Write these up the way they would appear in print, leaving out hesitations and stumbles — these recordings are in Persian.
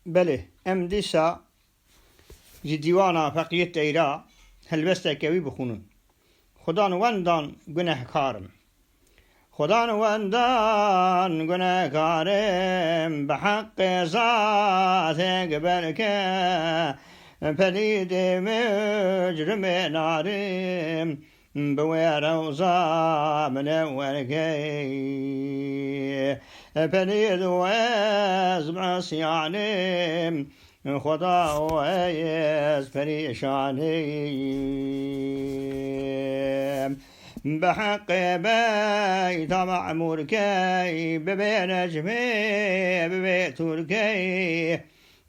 بله ام دیسا جدیوانا فقیت ایرا هلبسته کوی بخونن خدا نواندان گناه کارم خدا نواندان گناه کارم به حق ذات قبل که پلید مجرم نارم بوير وزا من ورقي بنيد وازمع صياني خدا ويز فريشاني بحق بيت معمور كي ببي نجمي ببي تركي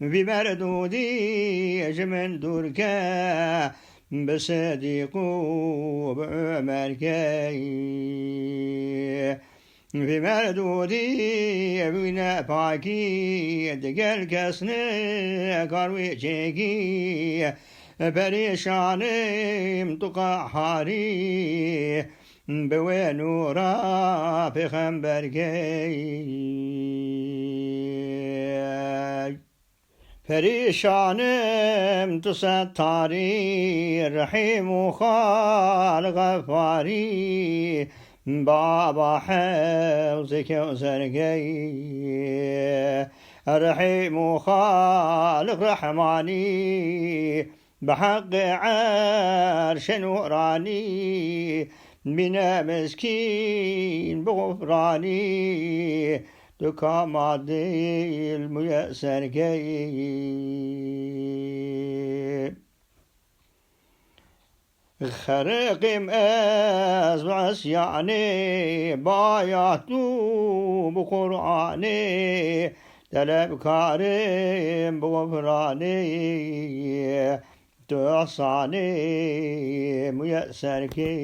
بمردودي جمن دوركي بصديقو بعمر كي في مردودي بينا باكي دقل كسني كاروي جيكي بريشاني متقع حاري بوينورا في خنبر كي پریشانم تو ستاری رحیم و خال غفاری بابا حوز كوزرقي رحيم وخالق رحماني بحق عرش نوراني بنا مسكين بغفراني دكامادي الميسر كي خرقم أزبعس يعني باياتو بقرآني تلب كارم بغفراني تحصاني ميسر كي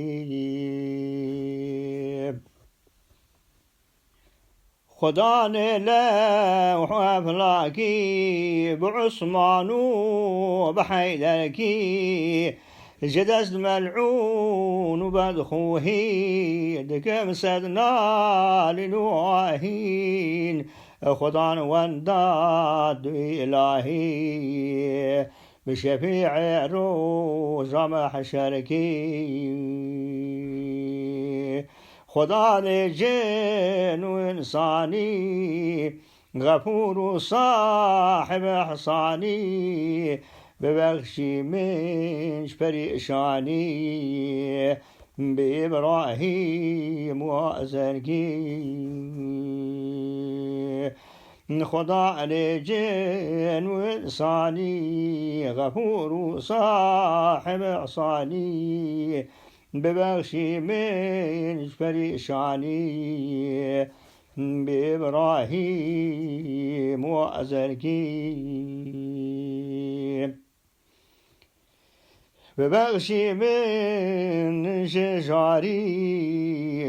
خدا لوح أفلاكي بعثمانو بحيدركي جدست ملعون وبدخوهي دكم سدنا لنواهين خدا وانداد إلهي بشفيع روز محشركي خدا جن وإنساني غفور صاحب إحصاني ببخشي منش پریشانی بإبراهيم وأزرقي خدا جن وإنساني غفور صاحب إحصاني ببخشي منش پریشانی بإبراهيم وأزرقي ببخشي من شجاري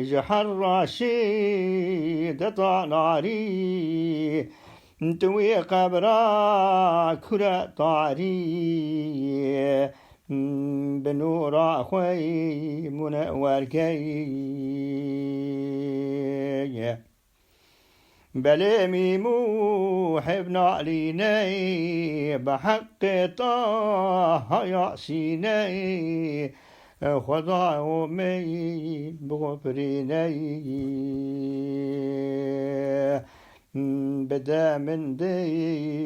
جحر راشي قطع ناري توي قبرا كرة طاري بنور أخوي منور كي بلمي موحب نعليني بحق طه يعصيني خدا ومي بغفريني بدا من دي